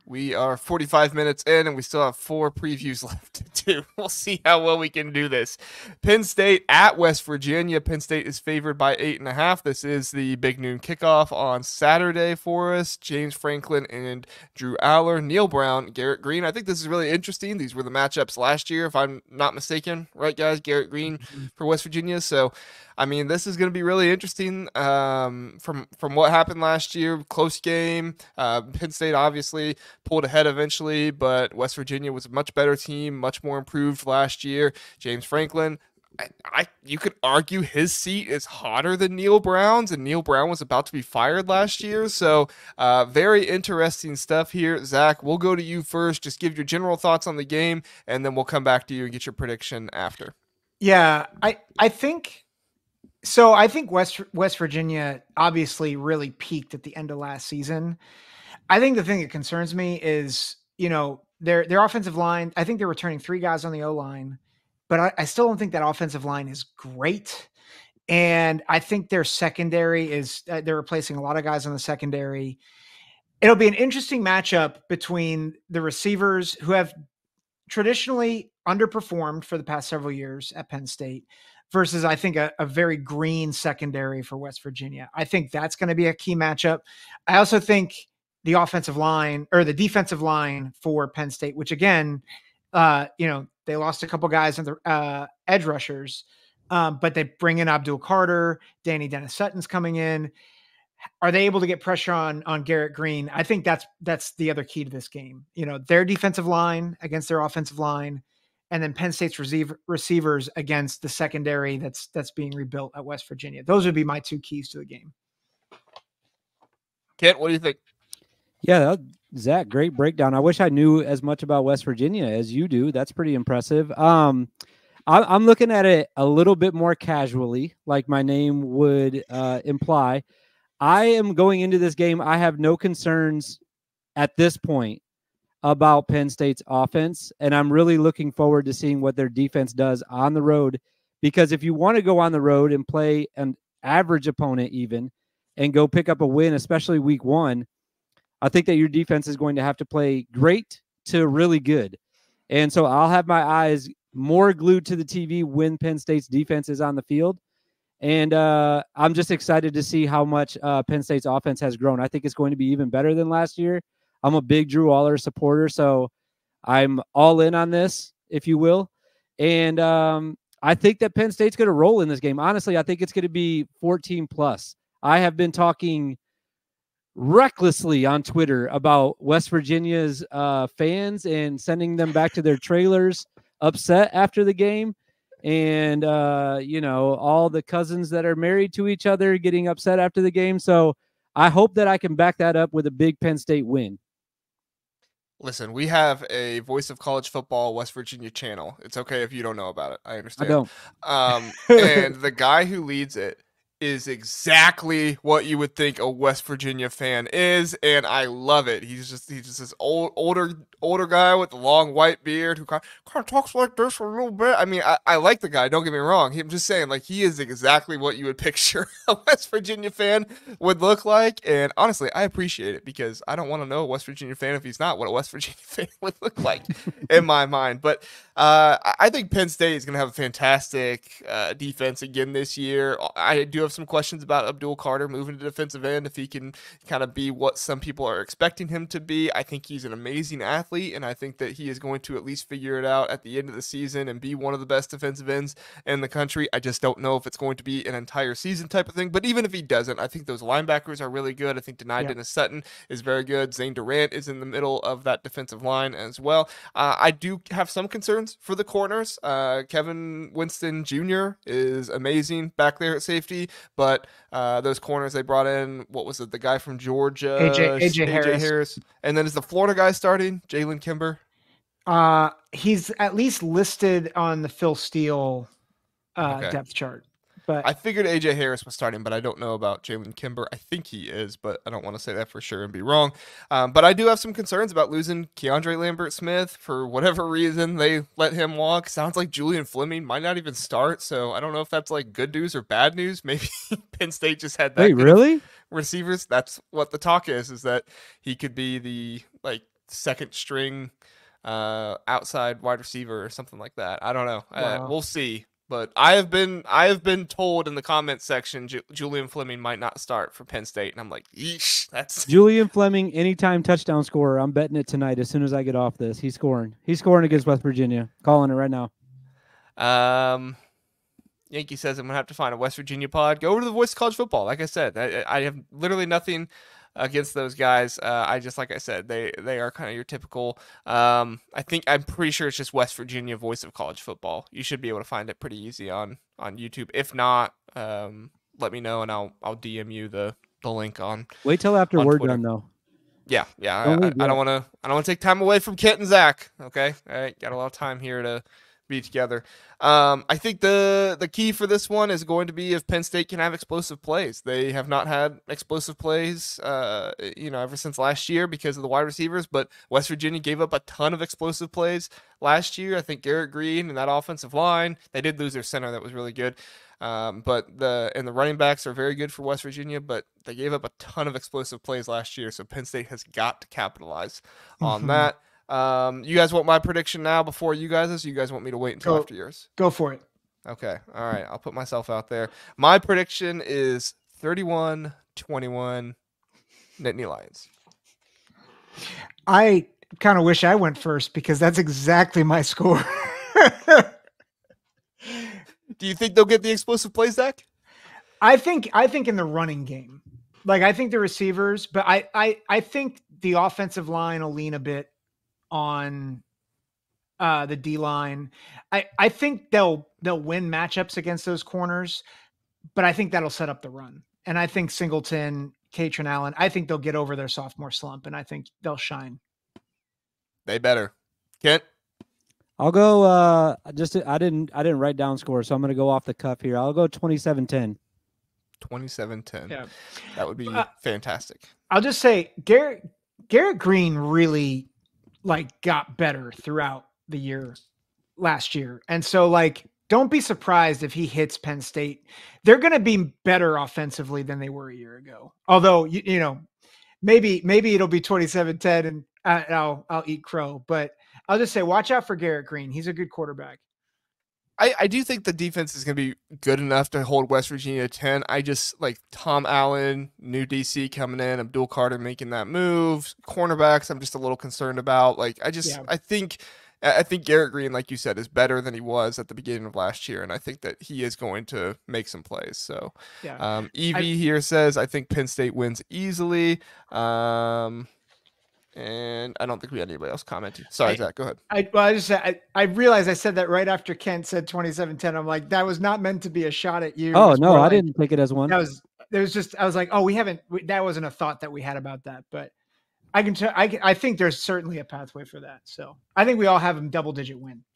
We are 45 minutes in, and we still have 4 previews left to do. We'll see how well we can do this. Penn State at West Virginia. Penn State is favored by 8.5. This is the big noon kickoff on Saturday for us. James Franklin and Drew Allar, Neil Brown, Garrett Green. I think this is really interesting. These were the matchups last year, if I'm not mistaken. Right, guys? Garrett Green for West Virginia. So, I mean, this is going to be really interesting from what happened last year. Close game. Penn State obviously pulled ahead eventually, but West Virginia was a much better team, much more improved last year. James Franklin, you could argue his seat is hotter than Neil Brown's, and Neil Brown was about to be fired last year. So very interesting stuff here. Zach, we'll go to you first. Just give your general thoughts on the game, and then we'll come back to you and get your prediction after. Yeah, I think so. I think West Virginia obviously really peaked at the end of last season. I think the thing that concerns me is, their offensive line. I think they're returning 3 guys on the O-line, but I still don't think that offensive line is great. And I think their secondary is, they're replacing a lot of guys on the secondary. It'll be an interesting matchup between the receivers who have traditionally underperformed for the past several years at Penn State versus, I think, a very green secondary for West Virginia. I think that's going to be a key matchup. I also think the offensive line or the defensive line for Penn State, which again, they lost a couple guys in the edge rushers, but they bring in Abdul Carter, Danny Dennis Sutton's coming in. Are they able to get pressure on Garrett Green? I think that's the other key to this game. Their defensive line against their offensive line, and then Penn State's receivers against the secondary that's being rebuilt at West Virginia. Those would be my 2 keys to the game. Kent, what do you think? Yeah, Zach, great breakdown. I wish I knew as much about West Virginia as you do. That's pretty impressive. I'm looking at it a little bit more casually, like my name would imply. I am going into this game. I have no concerns at this point about Penn State's offense, and I'm really looking forward to seeing what their defense does on the road, because if you want to go on the road and play an average opponent even and go pick up a win, especially week 1, I think that your defense is going to have to play great to really good. And so I'll have my eyes more glued to the TV when Penn State's defense is on the field. And I'm just excited to see how much Penn State's offense has grown. I think it's going to be even better than last year. I'm a big Drew Allar supporter, so I'm all in on this, if you will. And I think that Penn State's going to roll in this game. Honestly, I think it's going to be 14+. I have been talking recklessly on Twitter about West Virginia's fans and sending them back to their trailers upset after the game. And, all the cousins that are married to each other getting upset after the game. So I hope that I can back that up with a big Penn State win. Listen, we have a Voice of College Football West Virginia channel. It's okay if you don't know about it. I understand. I don't. And the guy who leads it is exactly what you would think a West Virginia fan is, and I love it. He's just this older guy with a long white beard who kind of talks like this for a little bit. I mean, I like the guy. Don't get me wrong. I'm just saying, like, he is exactly what you would picture a West Virginia fan would look like. And honestly, I appreciate it because I don't want to know a West Virginia fan if he's not what a West Virginia fan would look like in my mind. But I think Penn State is going to have a fantastic defense again this year. I do have some questions about Abdul Carter moving to defensive end, if he can kind of be what some people are expecting him to be. I think he's an amazing athlete, and I think that he is going to at least figure it out at the end of the season and be one of the best defensive ends in the country. I just don't know if it's going to be an entire season type of thing, but even if he doesn't, I think those linebackers are really good. I think Dennis Sutton is very good. Zane Durant is in the middle of that defensive line as well. I do have some concerns for the corners. Kevin Winston Jr. is amazing back there at safety, but those corners they brought in, what was it, the guy from Georgia, AJ Harris, and then is the Florida guy starting, Jalen Kimber? He's at least listed on the Phil Steele depth chart. But I figured AJ Harris was starting, but I don't know about Jalen Kimber. I think he is, but I don't want to say that for sure and be wrong. But I do have some concerns about losing Keandre Lambert-Smith. For whatever reason, they let him walk. Sounds like Julian Fleming might not even start, so I don't know if that's like good news or bad news. Maybe Penn State just had that. Wait, really? Receivers. That's what the talk is that he could be the second string outside wide receiver or something like that. I don't know. Wow. We'll see. But I have been told in the comments section Julian Fleming might not start for Penn State, and I'm like, yeesh, that's Julian Fleming, anytime touchdown scorer. I'm betting it tonight as soon as I get off this. He's scoring. He's scoring against West Virginia. Calling it right now. Yankee says I'm gonna have to find a West Virginia pod. Go over to the Voice of College Football. Like I said, I have literally nothing against those guys. Like I said, they are kind of your typical. I'm pretty sure it's just West Virginia Voice of College Football. You should be able to find it pretty easy on YouTube. If not, let me know and I'll DM you the link on. Wait till after on we're Twitter. done though. Yeah. I don't want to take time away from Kent and Zack. Okay, all right, got a lot of time here to be together. I think the key for this one is going to be if Penn State can have explosive plays. They have not had explosive plays, ever since last year because of the wide receivers. But West Virginia gave up a ton of explosive plays last year. I think Garrett Green and that offensive line. They did lose their center, that was really good. But the running backs are very good for West Virginia, but they gave up a ton of explosive plays last year. So Penn State has got to capitalize on that. You guys want my prediction now before you guys? Or you guys want me to wait until after yours? Go for it. Okay. All right. I'll put myself out there. My prediction is 31-21 Nittany Lions. I kind of wish I went first because that's exactly my score. Do you think they'll get the explosive plays, Zack? I think in the running game, like I think the receivers, but I think the offensive line will lean a bit on the D line. I think they'll win matchups against those corners, but I think that'll set up the run. And I think Singleton, Katrin Allen, I think they'll get over their sophomore slump, and I think they'll shine. They better. Kent? I'll go I didn't write down scores, so I'm gonna go off the cuff here. I'll go 27-10. 27-10. Yeah. That would be fantastic. I'll just say Garrett Green really got better throughout the year last year. And so don't be surprised if he hits Penn State. They're going to be better offensively than they were a year ago. Although, maybe it'll be 27-10 and I'll eat crow, but I'll just say, watch out for Garrett Green. He's a good quarterback. I do think the defense is going to be good enough to hold West Virginia 10. I just Tom Allen, new DC coming in, Abdul Carter making that move. Cornerbacks, I'm just a little concerned about. I think Garrett Green, like you said, is better than he was at the beginning of last year, and I think that he is going to make some plays. So, Evie here says, I think Penn State wins easily. And I don't think we had anybody else commenting. Sorry, Zack, go ahead. I realized I said that right after Kent said 27-10. I'm like, that was not meant to be a shot at you. Oh, no, I didn't take it as one. I was like, oh, that wasn't a thought that we had about that. But I think there's certainly a pathway for that. So I think we all have them double-digit win.